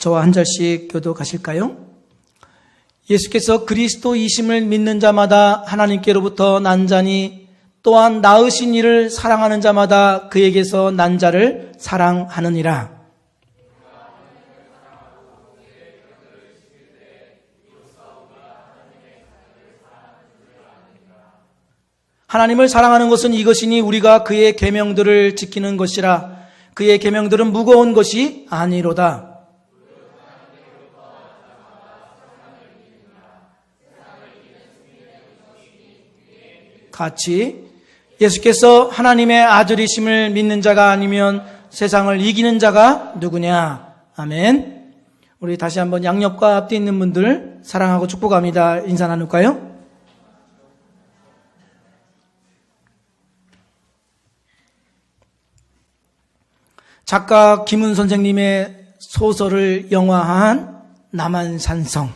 저와 한 절씩 교독하실까요? 예수께서 그리스도이심을 믿는 자마다 하나님께로부터 난 자니 또한 낳으신 이를 사랑하는 자마다 그에게서 난 자를 사랑하느니라. 하나님을 사랑하는 것은 이것이니 우리가 그의 계명들을 지키는 것이라. 그의 계명들은 무거운 것이 아니로다. 같이 예수께서 하나님의 아들이심을 믿는 자가 아니면 세상을 이기는 자가 누구냐? 아멘. 우리 다시 한번 양옆과 앞뒤 있는 분들 사랑하고 축복합니다. 인사 나눌까요? 작가 김은 선생님의 소설을 영화한 남한산성.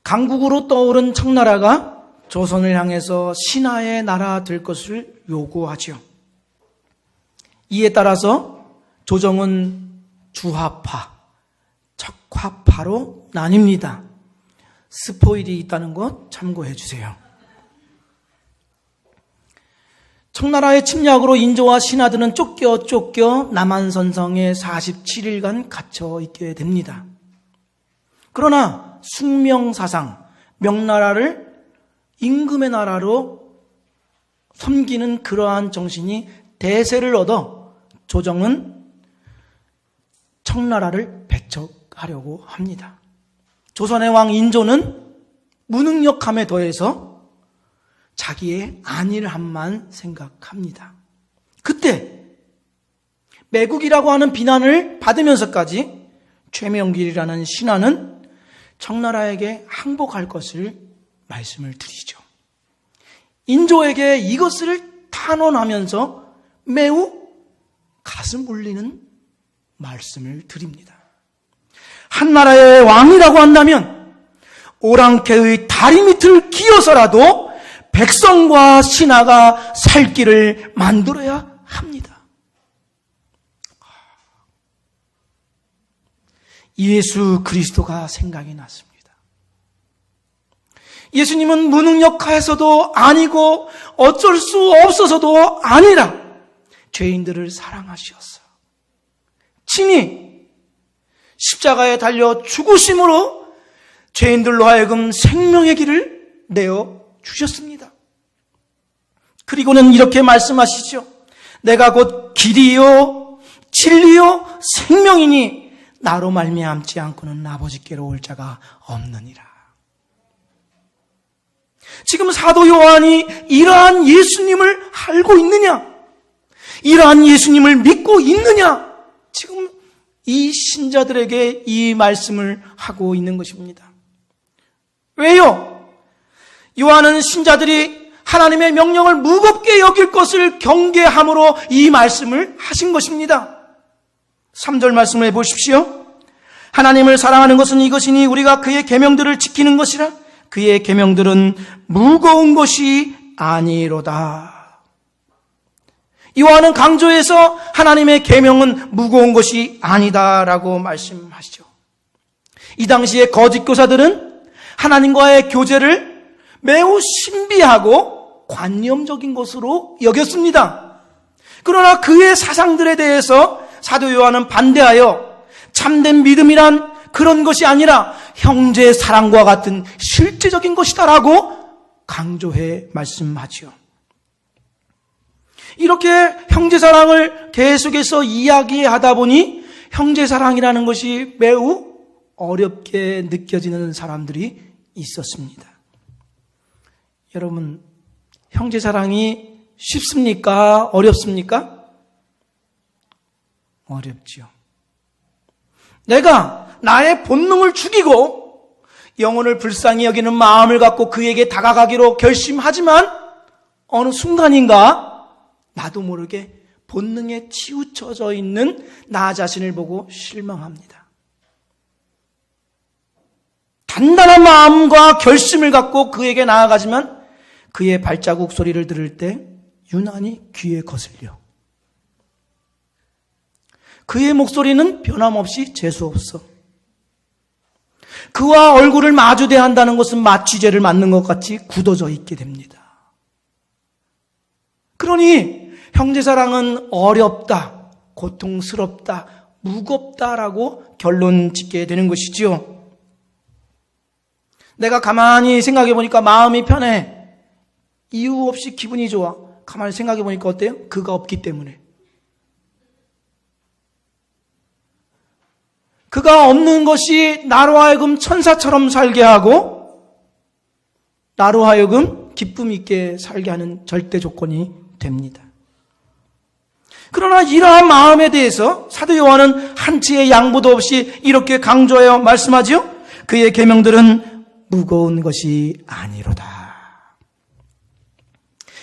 강국으로 떠오른 청나라가 조선을 향해서 신하의 나라 될 것을 요구하지요. 이에 따라서 조정은 주화파, 적화파로 나뉩니다. 스포일이 있다는 것 참고해 주세요. 청나라의 침략으로 인조와 신하들은 쫓겨 남한산성에 47일간 갇혀 있게 됩니다. 그러나 숙명사상, 명나라를 임금의 나라로 섬기는 그러한 정신이 대세를 얻어 조정은 청나라를 배척하려고 합니다. 조선의 왕 인조는 무능력함에 더해서 자기의 안일함만 생각합니다. 그때 매국이라고 하는 비난을 받으면서까지 최명길이라는 신하는 청나라에게 항복할 것을 말씀을 드리죠. 인조에게 이것을 탄원하면서 매우 가슴 울리는 말씀을 드립니다. 한 나라의 왕이라고 한다면 오랑캐의 다리 밑을 기어서라도 백성과 신하가 살 길을 만들어야 합니다. 예수 그리스도가 생각이 났습니다. 예수님은 무능력해서도 아니고 어쩔 수 없어서도 아니라 죄인들을 사랑하셨어요. 친히 십자가에 달려 죽으심으로 죄인들로 하여금 생명의 길을 내어 주셨습니다. 그리고는 이렇게 말씀하시죠. 내가 곧 길이요 진리요 생명이니 나로 말미암지 않고는 아버지께로 올 자가 없느니라. 지금 사도 요한이 이러한 예수님을 알고 있느냐? 이러한 예수님을 믿고 있느냐? 지금 이 신자들에게 이 말씀을 하고 있는 것입니다. 왜요? 요한은 신자들이 하나님의 명령을 무겁게 여길 것을 경계함으로 이 말씀을 하신 것입니다. 3절 말씀을 해보십시오. 하나님을 사랑하는 것은 이것이니 우리가 그의 계명들을 지키는 것이라. 그의 계명들은 무거운 것이 아니로다. 요한은 강조해서 하나님의 계명은 무거운 것이 아니다라고 말씀하시죠. 이 당시에 거짓 교사들은 하나님과의 교제를 매우 신비하고 관념적인 것으로 여겼습니다. 그러나 그의 사상들에 대해서 사도 요한은 반대하여 참된 믿음이란 그런 것이 아니라 형제 사랑과 같은 실제적인 것이다라고 강조해 말씀하지요. 이렇게 형제 사랑을 계속해서 이야기하다 보니 형제 사랑이라는 것이 매우 어렵게 느껴지는 사람들이 있었습니다. 여러분, 형제 사랑이 쉽습니까? 어렵습니까? 어렵지요. 내가 나의 본능을 죽이고 영혼을 불쌍히 여기는 마음을 갖고 그에게 다가가기로 결심하지만 어느 순간인가 나도 모르게 본능에 치우쳐져 있는 나 자신을 보고 실망합니다. 단단한 마음과 결심을 갖고 그에게 나아가지만 그의 발자국 소리를 들을 때 유난히 귀에 거슬려. 그의 목소리는 변함없이 재수없어. 그와 얼굴을 마주 대한다는 것은 마취제를 맞는 것 같이 굳어져 있게 됩니다. 그러니 형제사랑은 어렵다, 고통스럽다, 무겁다라고 결론 짓게 되는 것이지요. 내가 가만히 생각해 보니까 마음이 편해. 이유 없이 기분이 좋아. 가만히 생각해 보니까 어때요? 그가 없기 때문에. 그가 없는 것이 나로 하여금 천사처럼 살게 하고 나로 하여금 기쁨 있게 살게 하는 절대 조건이 됩니다. 그러나 이러한 마음에 대해서 사도 요한은 한치의 양보도 없이 이렇게 강조하여 말씀하지요. 그의 계명들은 무거운 것이 아니로다.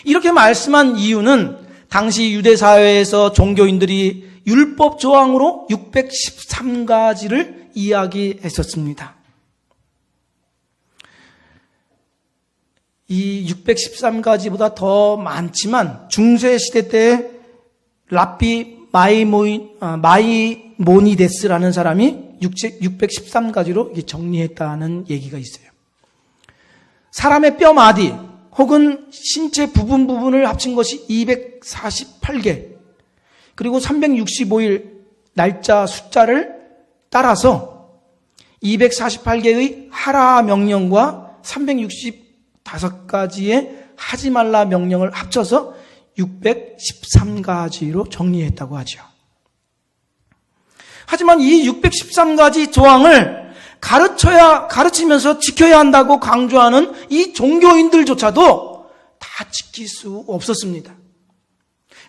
이렇게 말씀한 이유는 당시 유대 사회에서 종교인들이 율법 조항으로 613가지를 이야기했었습니다. 이 613가지보다 더 많지만 중세 시대 때 랍비 마이모니데스라는 사람이 613가지로 정리했다는 얘기가 있어요. 사람의 뼈마디 혹은 신체 부분을 합친 것이 248개, 그리고 365일 날짜 숫자를 따라서 248개의 하라 명령과 365가지의 하지 말라 명령을 합쳐서 613가지로 정리했다고 하죠. 하지만 이 613가지 조항을 가르치면서 지켜야 한다고 강조하는 이 종교인들조차도 다 지킬 수 없었습니다.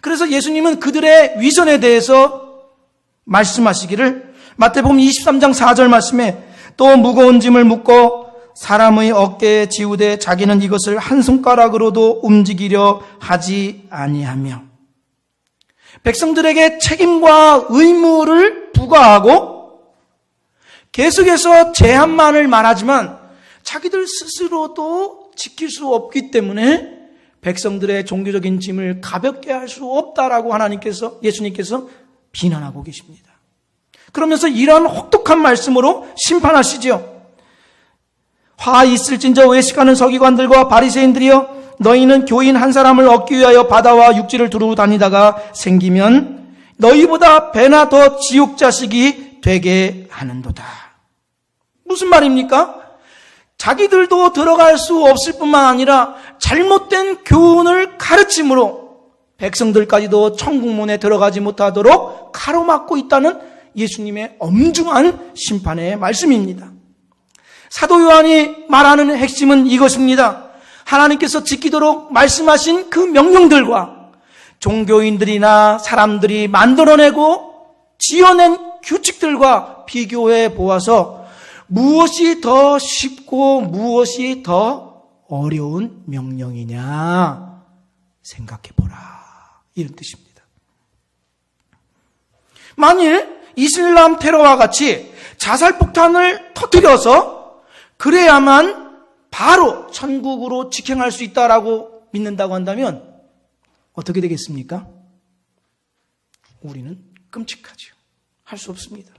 그래서 예수님은 그들의 위선에 대해서 말씀하시기를 마태복음 23장 4절 말씀에 또 무거운 짐을 묶고 사람의 어깨에 지우되 자기는 이것을 한 손가락으로도 움직이려 하지 아니하며 백성들에게 책임과 의무를 부과하고 계속해서 제한만을 말하지만 자기들 스스로도 지킬 수 없기 때문에 백성들의 종교적인 짐을 가볍게 할 수 없다라고 예수님께서 비난하고 계십니다. 그러면서 이러한 혹독한 말씀으로 심판하시죠. 화 있을진저 외식하는 서기관들과 바리새인들이여, 너희는 교인 한 사람을 얻기 위하여 바다와 육지를 두루 다니다가 생기면 너희보다 배나 더 지옥 자식이 되게 하는도다. 무슨 말입니까? 자기들도 들어갈 수 없을 뿐만 아니라 잘못된 교훈을 가르침으로 백성들까지도 천국문에 들어가지 못하도록 가로막고 있다는 예수님의 엄중한 심판의 말씀입니다. 사도 요한이 말하는 핵심은 이것입니다. 하나님께서 지키도록 말씀하신 그 명령들과 종교인들이나 사람들이 만들어내고 지어낸 규칙들과 비교해 보아서 무엇이 더 쉽고 무엇이 더 어려운 명령이냐 생각해 보라, 이런 뜻입니다. 만일 이슬람 테러와 같이 자살폭탄을 터뜨려서 그래야만 바로 천국으로 직행할 수 있다라고 믿는다고 한다면 어떻게 되겠습니까? 우리는 끔찍하죠. 할 수 없습니다.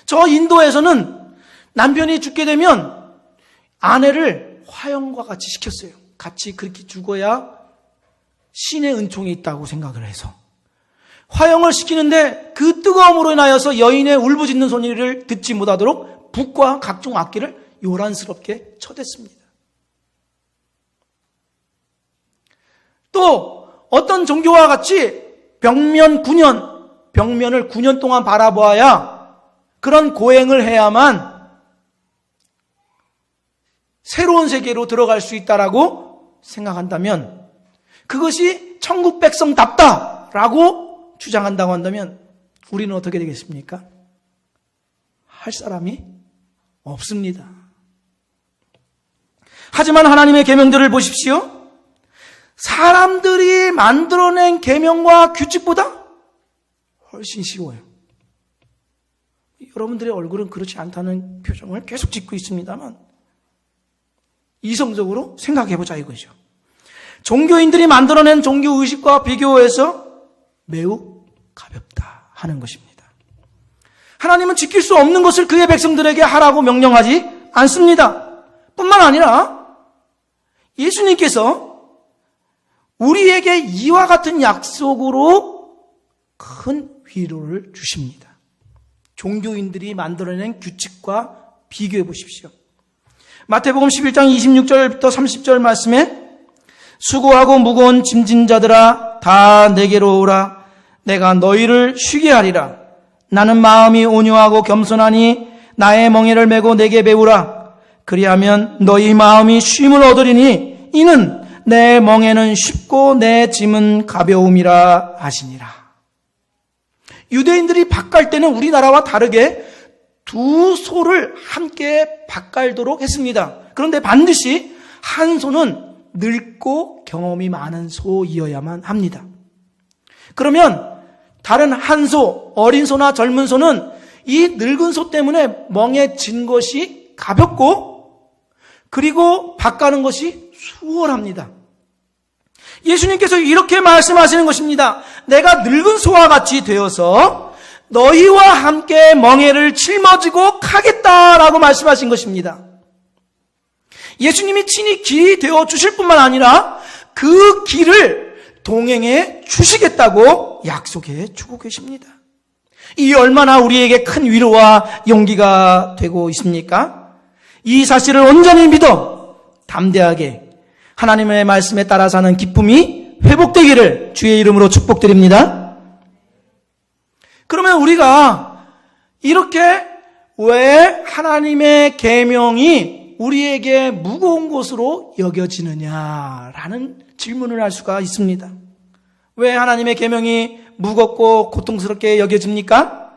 저 인도에서는 남편이 죽게 되면 아내를 화형과 같이 시켰어요. 같이 그렇게 죽어야 신의 은총이 있다고 생각을 해서 화형을 시키는데 그 뜨거움으로 인하여서 여인의 울부짖는 소리를 듣지 못하도록 북과 각종 악기를 요란스럽게 쳐댔습니다. 또 어떤 종교와 같이 병면을 9년 동안 바라보아야 그런 고행을 해야만 새로운 세계로 들어갈 수 있다라고 생각한다면, 그것이 천국 백성답다라고 주장한다고 한다면 우리는 어떻게 되겠습니까? 할 사람이 없습니다. 하지만 하나님의 계명들을 보십시오. 사람들이 만들어낸 계명과 규칙보다 훨씬 쉬워요. 여러분들의 얼굴은 그렇지 않다는 표정을 계속 짓고 있습니다만 이성적으로 생각해보자 이거죠. 종교인들이 만들어낸 종교의식과 비교해서 매우 가볍다 하는 것입니다. 하나님은 지킬 수 없는 것을 그의 백성들에게 하라고 명령하지 않습니다. 뿐만 아니라 예수님께서 우리에게 이와 같은 약속으로 큰 위로를 주십니다. 종교인들이 만들어낸 규칙과 비교해 보십시오. 마태복음 11장 26절부터 30절 말씀에 수고하고 무거운 짐진 자들아 다 내게로 오라. 내가 너희를 쉬게 하리라. 나는 마음이 온유하고 겸손하니 나의 멍에를 메고 내게 배우라. 그리하면 너희 마음이 쉼을 얻으리니 이는 내 멍에는 쉽고 내 짐은 가벼움이라 하시니라. 유대인들이 밭갈 때는 우리나라와 다르게 두 소를 함께 밭갈도록 했습니다. 그런데 반드시 한 소는 늙고 경험이 많은 소이어야만 합니다. 그러면 다른 한 소, 어린 소나 젊은 소는 이 늙은 소 때문에 멍에 진 것이 가볍고 그리고 밭가는 것이 수월합니다. 예수님께서 이렇게 말씀하시는 것입니다. 내가 늙은 소와 같이 되어서 너희와 함께 멍에를 짊어지고 가겠다라고 말씀하신 것입니다. 예수님이 친히 길이 되어 주실 뿐만 아니라 그 길을 동행해 주시겠다고 약속해 주고 계십니다. 이 얼마나 우리에게 큰 위로와 용기가 되고 있습니까? 이 사실을 온전히 믿어 담대하게 하나님의 말씀에 따라 사는 기쁨이 회복되기를 주의 이름으로 축복드립니다. 그러면 우리가 이렇게 왜 하나님의 계명이 우리에게 무거운 것으로 여겨지느냐라는 질문을 할 수가 있습니다. 왜 하나님의 계명이 무겁고 고통스럽게 여겨집니까?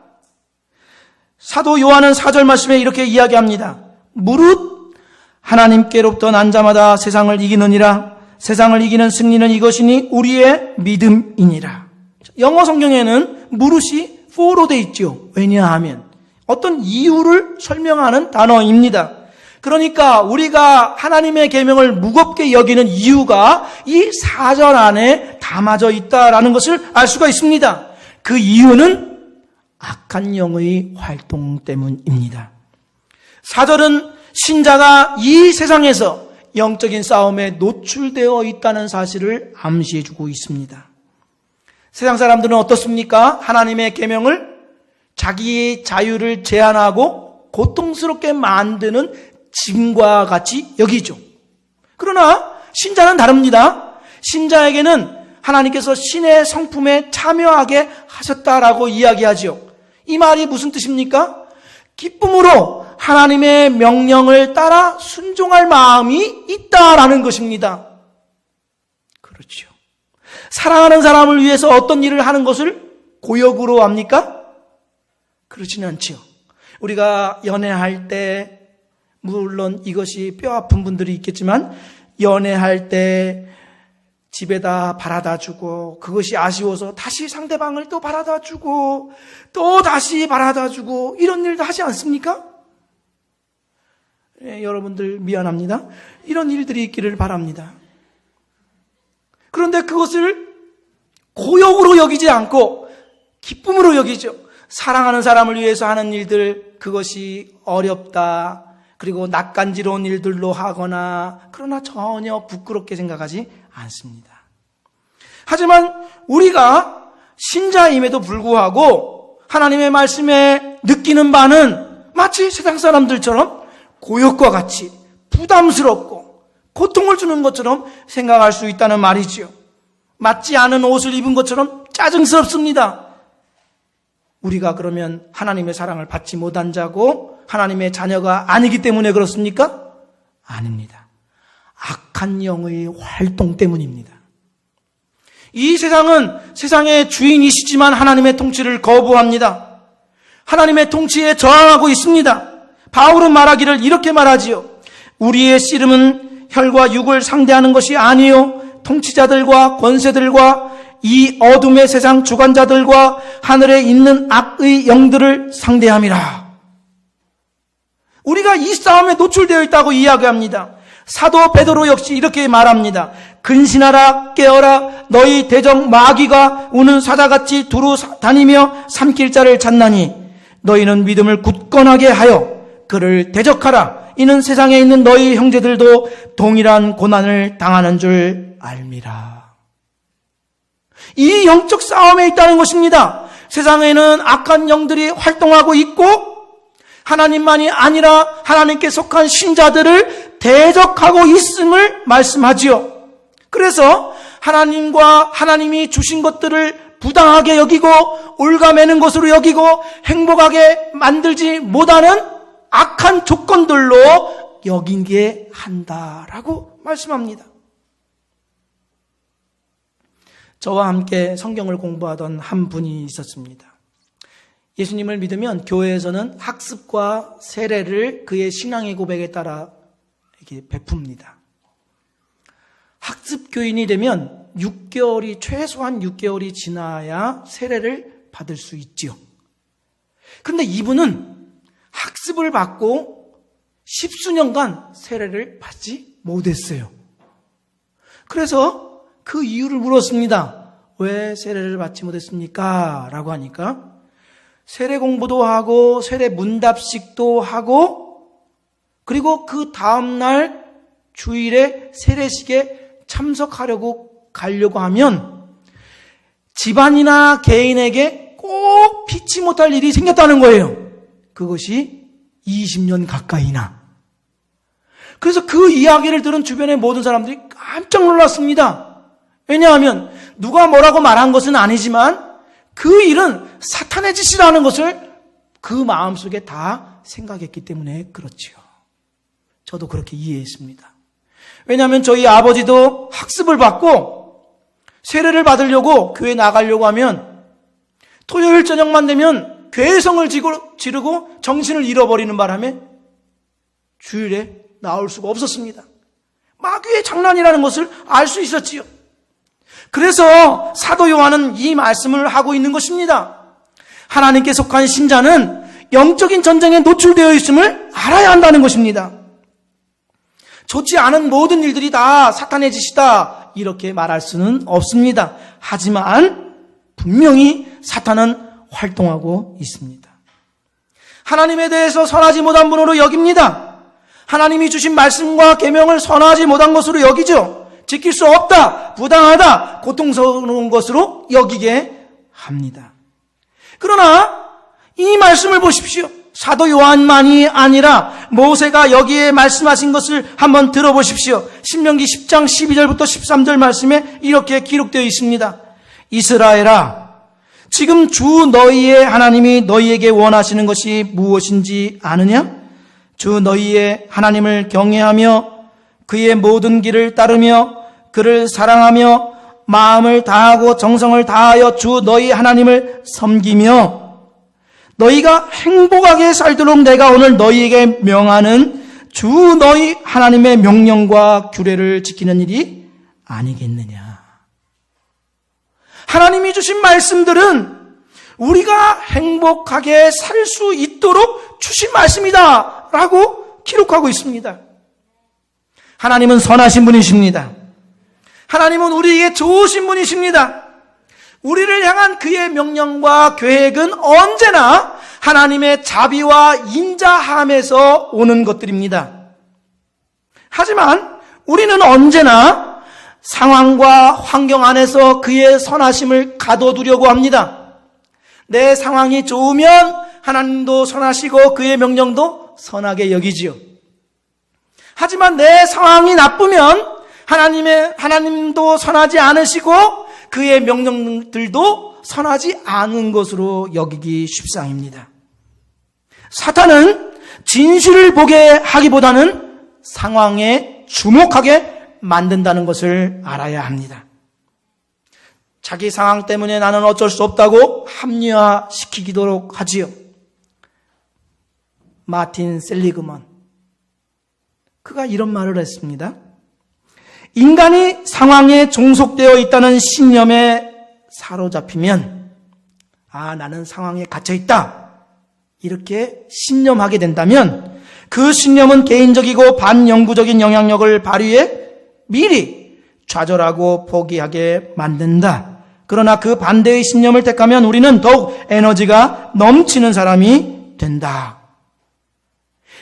사도 요한은 4절 말씀에 이렇게 이야기합니다. 무릇 하나님께로부터 난 자마다 세상을 이기느니라. 세상을 이기는 승리는 이것이니 우리의 믿음이니라. 영어 성경에는 무릇이 for로 되어 있죠. 왜냐하면 어떤 이유를 설명하는 단어입니다. 그러니까 우리가 하나님의 계명을 무겁게 여기는 이유가 이 4절 안에 담아져 있다라는 것을 알 수가 있습니다. 그 이유는 악한 영의 활동 때문입니다. 4절은 신자가 이 세상에서 영적인 싸움에 노출되어 있다는 사실을 암시해주고 있습니다. 세상 사람들은 어떻습니까? 하나님의 계명을 자기의 자유를 제한하고 고통스럽게 만드는 짐과 같이 여기죠. 그러나 신자는 다릅니다. 신자에게는 하나님께서 신의 성품에 참여하게 하셨다라고 이야기하죠. 이 말이 무슨 뜻입니까? 기쁨으로 하나님의 명령을 따라 순종할 마음이 있다라는 것입니다. 그렇죠. 사랑하는 사람을 위해서 어떤 일을 하는 것을 고역으로 합니까? 그렇지는 않지요. 우리가 연애할 때 물론 이것이 뼈아픈 분들이 있겠지만 연애할 때 집에다 바라다 주고 그것이 아쉬워서 다시 상대방을 또 바라다 주고 또 다시 바라다 주고 이런 일도 하지 않습니까? 예, 여러분들 미안합니다. 이런 일들이 있기를 바랍니다. 그런데 그것을 고역으로 여기지 않고 기쁨으로 여기죠. 사랑하는 사람을 위해서 하는 일들, 그것이 어렵다, 그리고 낯간지러운 일들로 하거나, 그러나 전혀 부끄럽게 생각하지 않습니다. 하지만 우리가 신자임에도 불구하고 하나님의 말씀에 느끼는 바는 마치 세상 사람들처럼 고역과 같이 부담스럽고 고통을 주는 것처럼 생각할 수 있다는 말이지요. 맞지 않은 옷을 입은 것처럼 짜증스럽습니다. 우리가 그러면 하나님의 사랑을 받지 못한 자고 하나님의 자녀가 아니기 때문에 그렇습니까? 아닙니다. 악한 영의 활동 때문입니다. 이 세상은 세상의 주인이시지만 하나님의 통치를 거부합니다. 하나님의 통치에 저항하고 있습니다. 바울은 말하기를 이렇게 말하지요. 우리의 씨름은 혈과 육을 상대하는 것이 아니요 통치자들과 권세들과 이 어둠의 세상 주관자들과 하늘에 있는 악의 영들을 상대함이라. 우리가 이 싸움에 노출되어 있다고 이야기합니다. 사도 베드로 역시 이렇게 말합니다. 근신하라, 깨어라. 너희 대적 마귀가 우는 사자같이 두루 다니며 삼킬 자를 찾나니 너희는 믿음을 굳건하게 하여 그를 대적하라. 이는 세상에 있는 너희 형제들도 동일한 고난을 당하는 줄 알미라. 이 영적 싸움에 있다는 것입니다. 세상에는 악한 영들이 활동하고 있고 하나님만이 아니라 하나님께 속한 신자들을 대적하고 있음을 말씀하지요. 그래서 하나님과 하나님이 주신 것들을 부당하게 여기고 올가매는 것으로 여기고 행복하게 만들지 못하는 악한 조건들로 여기게 한다라고 말씀합니다. 저와 함께 성경을 공부하던 한 분이 있었습니다. 예수님을 믿으면 교회에서는 학습과 세례를 그의 신앙의 고백에 따라 이렇게 베풉니다. 학습 교인이 되면 6개월이 최소한 6개월이 지나야 세례를 받을 수 있지요. 그런데 이분은 학습을 받고 10수년간 세례를 받지 못했어요. 그래서 그 이유를 물었습니다. 왜 세례를 받지 못했습니까? 라고 하니까 세례 공부도 하고 세례 문답식도 하고 그리고 그 다음날 주일에 세례식에 참석하려고 가려고 하면 집안이나 개인에게 꼭 피치 못할 일이 생겼다는 거예요. 그것이 20년 가까이나. 그래서 그 이야기를 들은 주변의 모든 사람들이 깜짝 놀랐습니다. 왜냐하면 누가 뭐라고 말한 것은 아니지만 그 일은 사탄의 짓이라는 것을 그 마음속에 다 생각했기 때문에 그렇지요. 저도 그렇게 이해했습니다. 왜냐하면 저희 아버지도 학습을 받고 세례를 받으려고 교회 나가려고 하면 토요일 저녁만 되면 괴성을 지르고 정신을 잃어버리는 바람에 주일에 나올 수가 없었습니다. 마귀의 장난이라는 것을 알 수 있었지요. 그래서 사도 요한은 이 말씀을 하고 있는 것입니다. 하나님께 속한 신자는 영적인 전쟁에 노출되어 있음을 알아야 한다는 것입니다. 좋지 않은 모든 일들이 다 사탄의 짓이다 이렇게 말할 수는 없습니다. 하지만 분명히 사탄은 활동하고 있습니다. 하나님에 대해서 선하지 못한 분으로 여깁니다. 하나님이 주신 말씀과 계명을 선하지 못한 것으로 여기죠. 지킬 수 없다, 부당하다, 고통스러운 것으로 여기게 합니다. 그러나 이 말씀을 보십시오. 사도 요한만이 아니라 모세가 여기에 말씀하신 것을 한번 들어보십시오. 신명기 10장 12절부터 13절 말씀에 이렇게 기록되어 있습니다. 이스라엘아, 지금 주 너희의 하나님이 너희에게 원하시는 것이 무엇인지 아느냐? 주 너희의 하나님을 경외하며 그의 모든 길을 따르며 그를 사랑하며 마음을 다하고 정성을 다하여 주 너희 하나님을 섬기며 너희가 행복하게 살도록 내가 오늘 너희에게 명하는 주 너희 하나님의 명령과 규례를 지키는 일이 아니겠느냐. 하나님이 주신 말씀들은 우리가 행복하게 살 수 있도록 주신 말씀이다 라고 기록하고 있습니다. 하나님은 선하신 분이십니다. 하나님은 우리에게 좋으신 분이십니다. 우리를 향한 그의 명령과 계획은 언제나 하나님의 자비와 인자함에서 오는 것들입니다. 하지만 우리는 언제나 상황과 환경 안에서 그의 선하심을 가둬두려고 합니다. 내 상황이 좋으면 하나님도 선하시고 그의 명령도 선하게 여기지요. 하지만 내 상황이 나쁘면 하나님도 선하지 않으시고 그의 명령들도 선하지 않은 것으로 여기기 십상입니다. 사탄은 진실을 보게 하기보다는 상황에 주목하게 만든다는 것을 알아야 합니다. 자기 상황 때문에 나는 어쩔 수 없다고 합리화시키도록 하지요. 마틴 셀리그먼, 그가 이런 말을 했습니다. 인간이 상황에 종속되어 있다는 신념에 사로잡히면 나는 상황에 갇혀있다 이렇게 신념하게 된다면 그 신념은 개인적이고 반영구적인 영향력을 발휘해 미리 좌절하고 포기하게 만든다. 그러나 그 반대의 신념을 택하면 우리는 더욱 에너지가 넘치는 사람이 된다.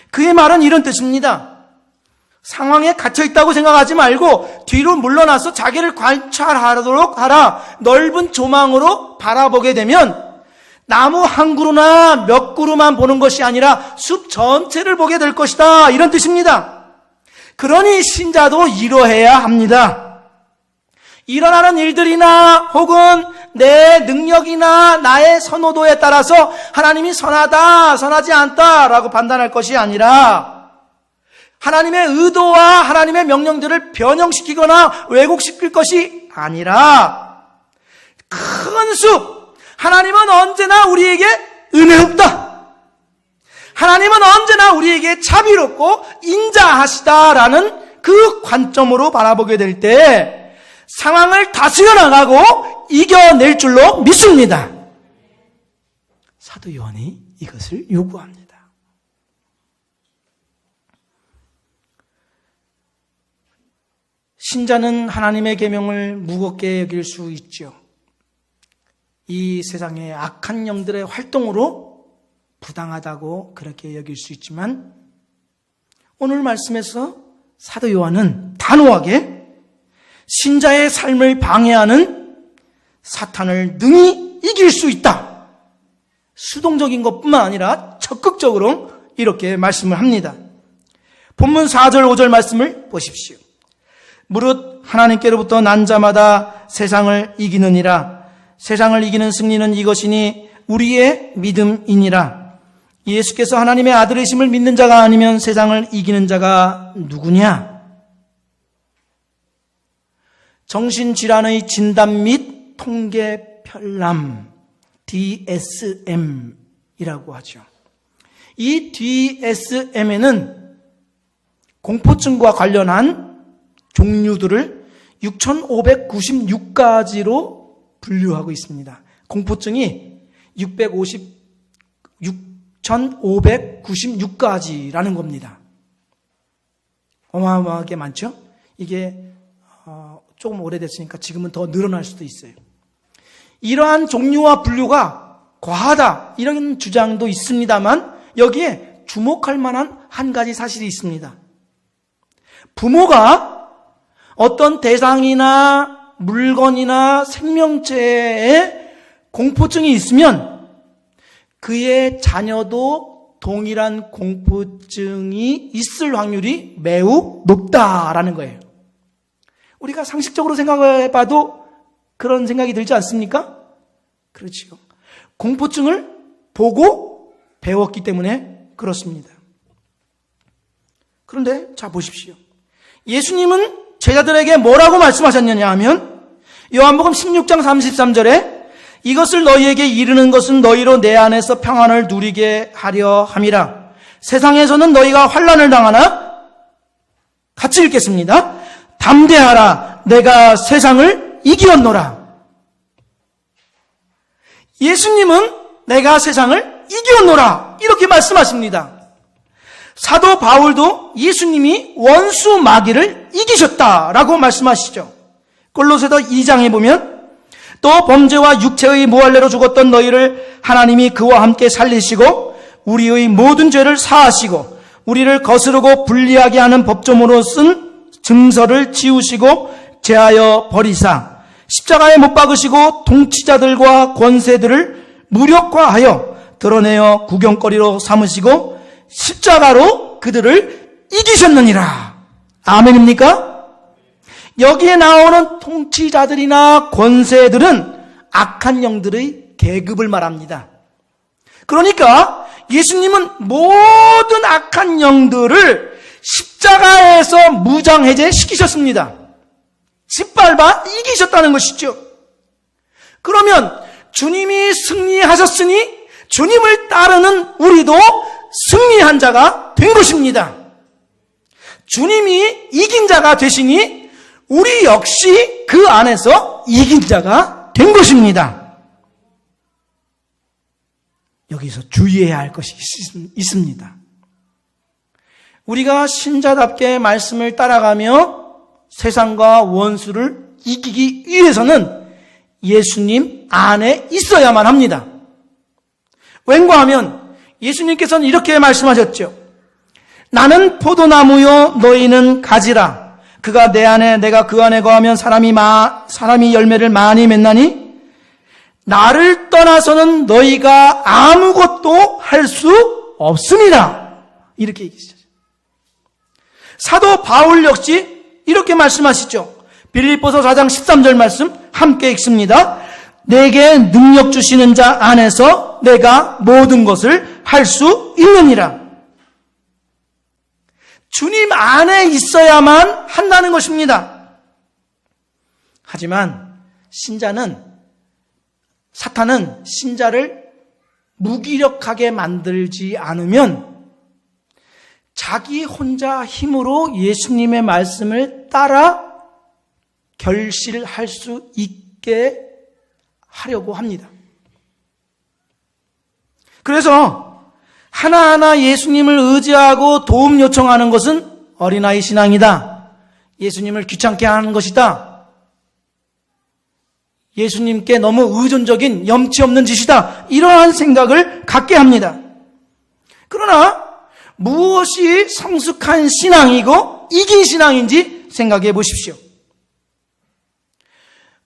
그의 말은 이런 뜻입니다. 상황에 갇혀있다고 생각하지 말고 뒤로 물러나서 자기를 관찰하도록 하라. 넓은 조망으로 바라보게 되면 나무 한 그루나 몇 그루만 보는 것이 아니라 숲 전체를 보게 될 것이다. 이런 뜻입니다. 그러니 신자도 이러해야 합니다. 일어나는 일들이나 혹은 내 능력이나 나의 선호도에 따라서 하나님이 선하다, 선하지 않다라고 판단할 것이 아니라 하나님의 의도와 하나님의 명령들을 변형시키거나 왜곡시킬 것이 아니라 큰 숲, 하나님은 언제나 우리에게 은혜롭다. 하나님은 언제나 우리에게 자비롭고 인자하시다라는 그 관점으로 바라보게 될 때 상황을 다스려 나가고 이겨낼 줄로 믿습니다. 사도 요한이 이것을 요구합니다. 신자는 하나님의 계명을 무겁게 여길 수 있죠. 이 세상의 악한 영들의 활동으로 부당하다고 그렇게 여길 수 있지만 오늘 말씀에서 사도 요한은 단호하게 신자의 삶을 방해하는 사탄을 능히 이길 수 있다. 수동적인 것뿐만 아니라 적극적으로 이렇게 말씀을 합니다. 본문 4절 5절 말씀을 보십시오. 무릇 하나님께로부터 난 자마다 세상을 이기느니라. 세상을 이기는 승리는 이것이니 우리의 믿음이니라. 예수께서 하나님의 아들이심을 믿는 자가 아니면 세상을 이기는 자가 누구냐? 정신질환의 진단 및 통계 편람, DSM이라고 하죠. 이 DSM에는 공포증과 관련한 종류들을 6,596가지로 분류하고 있습니다. 공포증이 6,596가지라는 겁니다. 어마어마하게 많죠? 이게 조금 오래됐으니까 지금은 더 늘어날 수도 있어요. 이러한 종류와 분류가 과하다 이런 주장도 있습니다만 여기에 주목할 만한 한 가지 사실이 있습니다. 부모가 어떤 대상이나 물건이나 생명체에 공포증이 있으면 그의 자녀도 동일한 공포증이 있을 확률이 매우 높다라는 거예요. 우리가 상식적으로 생각해봐도 그런 생각이 들지 않습니까? 그렇지요. 공포증을 보고 배웠기 때문에 그렇습니다. 그런데 자 보십시오. 예수님은 제자들에게 뭐라고 말씀하셨느냐 하면 요한복음 16장 33절에 이것을 너희에게 이르는 것은 너희로 내 안에서 평안을 누리게 하려 함이라. 세상에서는 너희가 환난을 당하나 같이 읽겠습니다. 담대하라. 내가 세상을 이기었노라. 예수님은 내가 세상을 이기었노라 이렇게 말씀하십니다. 사도 바울도 예수님이 원수 마귀를 이기셨다라고 말씀하시죠. 골로새서 2장에 보면 또 범죄와 육체의 모할례로 죽었던 너희를 하나님이 그와 함께 살리시고 우리의 모든 죄를 사하시고 우리를 거스르고 불리하게 하는 법조문으로 쓴 증서를 지우시고 제하여 버리사 십자가에 못 박으시고 통치자들과 권세들을 무력화하여 드러내어 구경거리로 삼으시고 십자가로 그들을 이기셨느니라. 아멘입니까? 여기에 나오는 통치자들이나 권세들은 악한 영들의 계급을 말합니다. 그러니까 예수님은 모든 악한 영들을 십자가에서 무장해제시키셨습니다. 짓밟아 이기셨다는 것이죠. 그러면 주님이 승리하셨으니 주님을 따르는 우리도 승리한 자가 된 것입니다. 주님이 이긴 자가 되시니 우리 역시 그 안에서 이긴 자가 된 것입니다. 여기서 주의해야 할 것이 있습니다. 우리가 신자답게 말씀을 따라가며 세상과 원수를 이기기 위해서는 예수님 안에 있어야만 합니다. 왠가 하면 예수님께서는 이렇게 말씀하셨죠. 나는 포도나무요 너희는 가지라. 그가 내 안에 내가 그 안에 거하면 사람이 열매를 많이 맺나니 나를 떠나서는 너희가 아무것도 할 수 없습니다. 이렇게 얘기하시죠. 사도 바울 역시 이렇게 말씀하시죠. 빌립보서 4장 13절 말씀 함께 읽습니다. 내게 능력 주시는 자 안에서 내가 모든 것을 할 수 있느니라. 주님 안에 있어야만 한다는 것입니다. 하지만 사탄은 신자를 무기력하게 만들지 않으면 자기 혼자 힘으로 예수님의 말씀을 따라 결실할 수 있게 하려고 합니다. 그래서 하나하나 예수님을 의지하고 도움 요청하는 것은 어린아이 신앙이다. 예수님을 귀찮게 하는 것이다. 예수님께 너무 의존적인 염치 없는 짓이다. 이러한 생각을 갖게 합니다. 그러나 무엇이 성숙한 신앙이고 이긴 신앙인지 생각해 보십시오.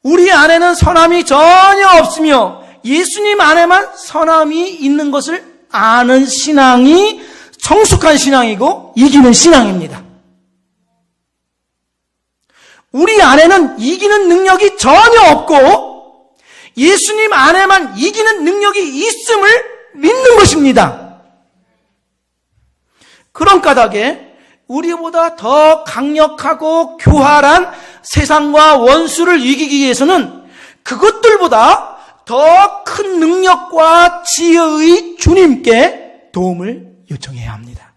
우리 안에는 선함이 전혀 없으며 예수님 안에만 선함이 있는 것을 아는 신앙이 성숙한 신앙이고 이기는 신앙입니다. 우리 안에는 이기는 능력이 전혀 없고 예수님 안에만 이기는 능력이 있음을 믿는 것입니다. 그런 까닭에 우리보다 더 강력하고 교활한 세상과 원수를 이기기 위해서는 그것들보다 더 큰 능력과 지혜의 주님께 도움을 요청해야 합니다.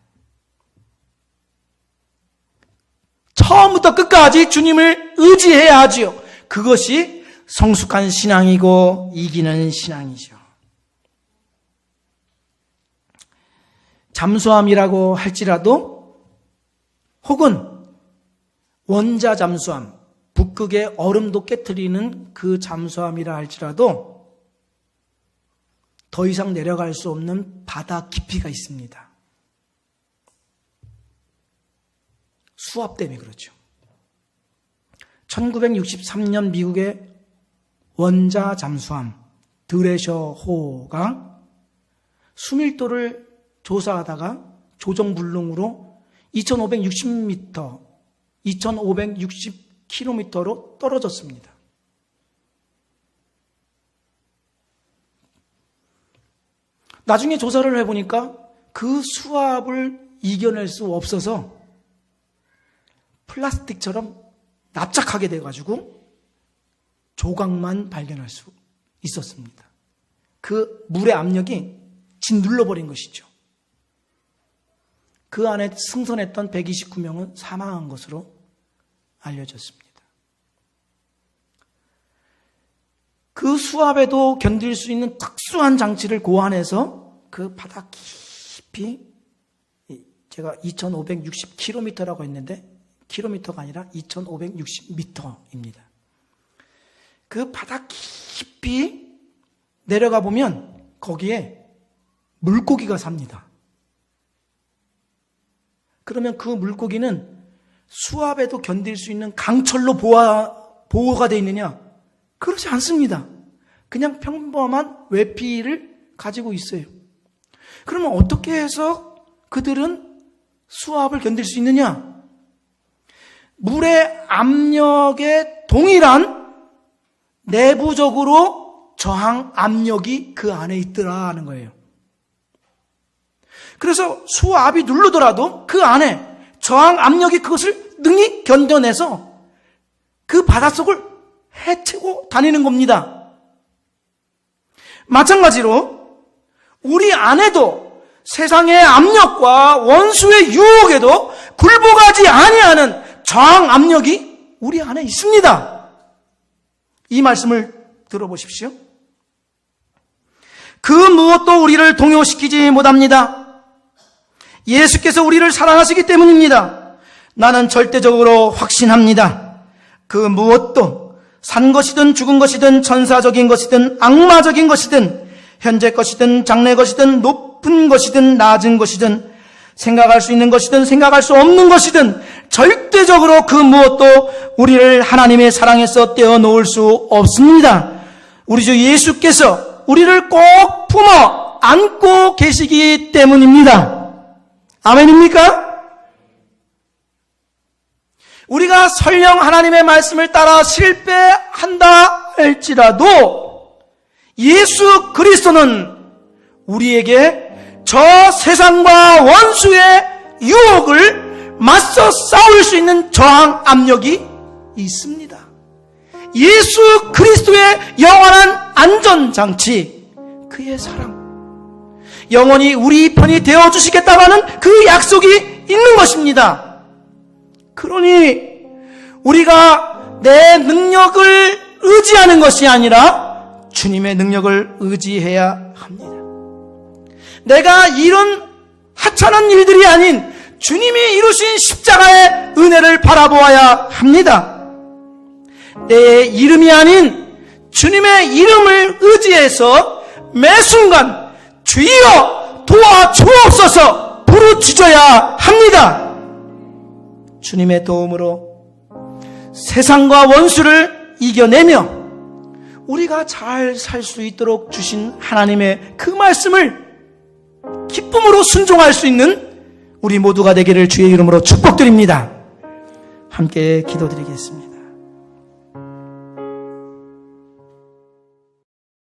처음부터 끝까지 주님을 의지해야 하지요. 그것이 성숙한 신앙이고 이기는 신앙이죠. 잠수함이라고 할지라도 혹은 원자 잠수함, 북극의 얼음도 깨트리는 그 잠수함이라 할지라도 더 이상 내려갈 수 없는 바다 깊이가 있습니다. 수압 때문에 그렇죠. 1963년 미국의 원자 잠수함 드레셔호가 수밀도를 조사하다가 조정불능으로 2560km로 떨어졌습니다. 나중에 조사를 해보니까 그 수압을 이겨낼 수 없어서 플라스틱처럼 납작하게 돼가지고 조각만 발견할 수 있었습니다. 그 물의 압력이 짓눌러버린 것이죠. 그 안에 승선했던 129명은 사망한 것으로 알려졌습니다. 그 수압에도 견딜 수 있는 특수한 장치를 고안해서 그 바다 깊이, 제가 2560km라고 했는데 킬로미터가 아니라 2560m입니다. 그 바다 깊이 내려가 보면 거기에 물고기가 삽니다. 그러면 그 물고기는 수압에도 견딜 수 있는 강철로 보호가 되어 있느냐? 그렇지 않습니다. 그냥 평범한 외피를 가지고 있어요. 그러면 어떻게 해서 그들은 수압을 견딜 수 있느냐? 물의 압력에 동일한 내부적으로 저항 압력이 그 안에 있더라 하는 거예요. 그래서 수압이 누르더라도 그 안에 저항 압력이 그것을 능히 견뎌내서 그 바닷속을 헤치고 다니는 겁니다. 마찬가지로 우리 안에도 세상의 압력과 원수의 유혹에도 굴복하지 아니하는 저항 압력이 우리 안에 있습니다. 이 말씀을 들어보십시오. 그 무엇도 우리를 동요시키지 못합니다. 예수께서 우리를 사랑하시기 때문입니다. 나는 절대적으로 확신합니다. 그 무엇도 산 것이든 죽은 것이든 천사적인 것이든 악마적인 것이든 현재 것이든 장래 것이든 높은 것이든 낮은 것이든 생각할 수 있는 것이든 생각할 수 없는 것이든 절대적으로 그 무엇도 우리를 하나님의 사랑에서 떼어놓을 수 없습니다. 우리 주 예수께서 우리를 꼭 품어 안고 계시기 때문입니다. 아멘입니까? 우리가 설령 하나님의 말씀을 따라 실패한다 할지라도 예수 그리스도는 우리에게 저 세상과 원수의 유혹을 맞서 싸울 수 있는 저항 압력이 있습니다. 예수 그리스도의 영원한 안전장치, 그의 사랑, 영원히 우리 편이 되어주시겠다고 하는 그 약속이 있는 것입니다. 그러니 우리가 내 능력을 의지하는 것이 아니라 주님의 능력을 의지해야 합니다. 내가 이런 하찮은 일들이 아닌 주님이 이루신 십자가의 은혜를 바라보아야 합니다. 내 이름이 아닌 주님의 이름을 의지해서 매 순간 주여 도와주옵소서 부르짖어야 합니다. 주님의 도움으로 세상과 원수를 이겨내며 우리가 잘 살 수 있도록 주신 하나님의 그 말씀을 기쁨으로 순종할 수 있는 우리 모두가 되기를 주의 이름으로 축복드립니다. 함께 기도드리겠습니다.